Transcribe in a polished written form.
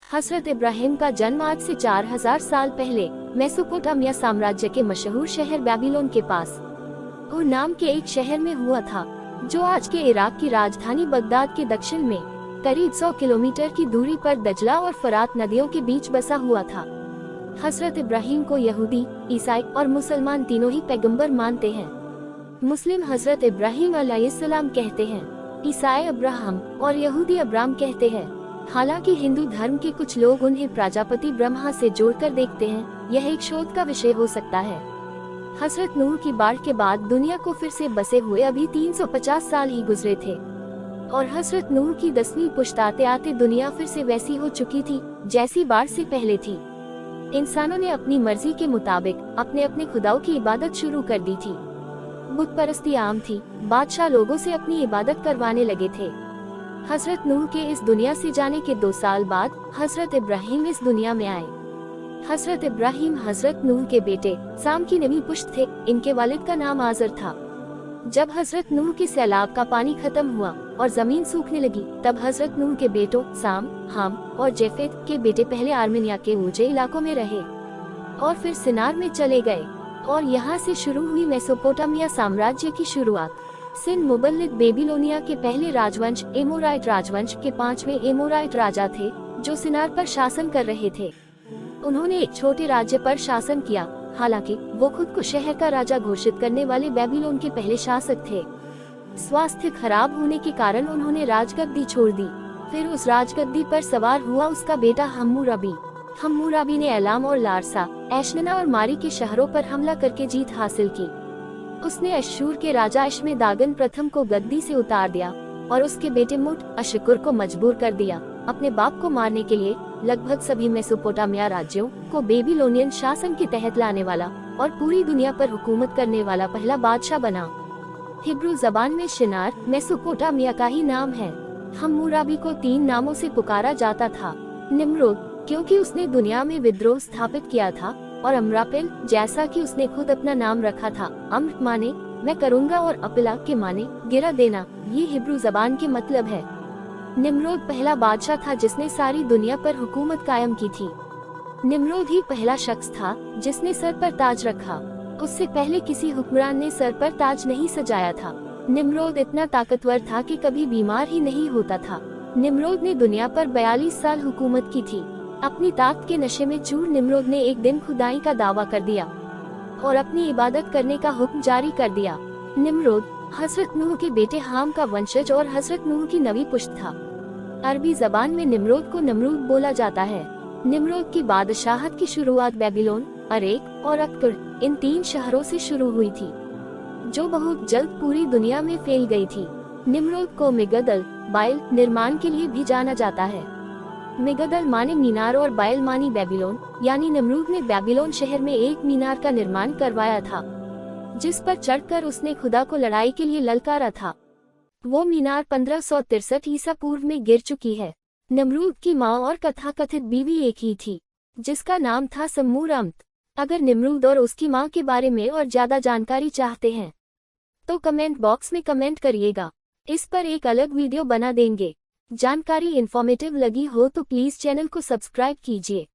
हजरत इब्राहिम का जन्म आज से 4000 साल पहले मेसोपोटामिया साम्राज्य के मशहूर शहर बेबीलोन के पास उर नाम के एक शहर में हुआ था, जो आज के इराक की राजधानी बगदाद के दक्षिण में करीब 100 किलोमीटर की दूरी पर दजला और फरात नदियों के बीच बसा हुआ था। हजरत इब्राहिम को यहूदी, ईसाई और मुसलमान तीनों ही पैगंबर मानते हैं। मुस्लिम हजरत इब्राहिम अलैहिस्सलाम कहते हैं, ईसाई अब्राहम और यहूदी अब्राम कहते हैं। हालांकि हिंदू धर्म के कुछ लोग उन्हें प्रजापति ब्रह्मा से जोड़कर देखते हैं। यह एक शोध का विषय हो सकता है। हजरत नूह की बाढ़ के बाद दुनिया को फिर से बसे हुए अभी 350 साल ही गुजरे थे और हजरत नूह की 10वीं पुश्त आते आते दुनिया फिर से वैसी हो चुकी थी जैसी बाढ़ से पहले थी। इंसानों ने अपनी मर्जी के मुताबिक अपने अपने खुदाओं की इबादत शुरू कर दी थी। बुत परस्ती आम थी, बादशाह लोगों से अपनी इबादत करवाने लगे थे। हजरत नूह के इस दुनिया से जाने के 2 साल बाद हजरत इब्राहिम इस दुनिया में आए। हजरत इब्राहिम हजरत नूह के बेटे साम की 9वीं पुश्त थे। इनके वालिद का नाम आजर था। जब हजरत नूह के सैलाब का पानी खत्म हुआ और जमीन सूखने लगी, तब हजरत नूह के बेटों साम, हाम और जेफेत के बेटे पहले आर्मेनिया के ऊंचे इलाकों में रहे और फिर सिनार में चले गए और यहाँ से शुरू हुई मेसोपोटामिया साम्राज्य की शुरुआत। सिन मुबल्लिद बेबीलोनिया के पहले राजवंश एमोराइट राजवंश के 5वें एमोराइट राजा थे, जो सिनार पर शासन कर रहे थे। उन्होंने एक छोटे राज्य पर शासन किया। हालांकि वो खुद को शहर का राजा घोषित करने वाले बेबीलोन के पहले शासक थे। स्वास्थ्य खराब होने के कारण उन्होंने राजगद्दी छोड़ दी। फिर उस राजगद्दी पर सवार हुआ उसका बेटा हम्मुराबी। हम्मुराबी ने एलाम और लारसा, एशनना और मारी के शहरों पर हमला करके जीत हासिल की। उसने अशूर के राजा अश्मेदागन प्रथम को गद्दी से उतार दिया और उसके बेटे मुट अशकुर को मजबूर कर दिया। अपने बाप को मारने के लिए लगभग सभी मेसोपोटामिया राज्यों को बेबीलोनियन शासन के तहत लाने वाला और पूरी दुनिया पर हुकूमत करने वाला पहला बादशाह बना। हिब्रू जबान में शिनार मेसोपोटामिया का ही नाम है। हम्मुराबी को 3 नामों से पुकारा जाता था। निम्रोद, क्योंकि उसने दुनिया में विद्रोह स्थापित किया था, और अमरापेल, जैसा कि उसने खुद अपना नाम रखा था। अम्र माने मैं करूँगा और अपिला के माने गिरा देना। ये हिब्रू जबान के मतलब है। निम्रोद पहला बादशाह था जिसने सारी दुनिया पर हुकूमत कायम की थी। निम्रोद ही पहला शख्स था जिसने सर पर ताज रखा। उससे पहले किसी हुक्मरान ने सर पर ताज नहीं सजाया था। निम्रोद इतना ताकतवर था कि कभी बीमार ही नहीं होता था। निम्रोद ने दुनिया पर 42 साल हुकूमत की थी। अपनी ताकत के नशे में चूर निम्रोद ने एक दिन खुदाई का दावा कर दिया और अपनी इबादत करने का हुक्म जारी कर दिया। निम्रोद हजरत नूह के बेटे हाम का वंशज और हजरत नूह की 9वीं पुश्त था। अरबी जबान में निम्रोद को नमरूद बोला जाता है। निम्रोद की बादशाहत की शुरुआत बेबीलोन, अरेक और अक्कर इन 3 शहरों से शुरू हुई थी, जो बहुत जल्द पूरी दुनिया में फैल गई थी। निम्रोद को मिगदल बाइल निर्माण के लिए भी जाना जाता है। मिगदल माने मीनार और बाइल मानी बेबीलोन, यानी नमरूद ने बेबीलोन शहर में एक मीनार का निर्माण करवाया था, जिस पर चढ़कर उसने खुदा को लड़ाई के लिए ललकारा था। वो मीनार 1563 ईसा पूर्व में गिर चुकी है। नमरूद की माँ और कथाकथित बीवी एक ही थी, जिसका नाम था सम्मूरामत। अगर निमरूद और उसकी माँ के बारे में और ज्यादा जानकारी चाहते हैं तो कमेंट बॉक्स में कमेंट करिएगा। इस पर एक अलग वीडियो बना देंगे। जानकारी इन्फॉर्मेटिव लगी हो तो प्लीज चैनल को सब्सक्राइब कीजिए।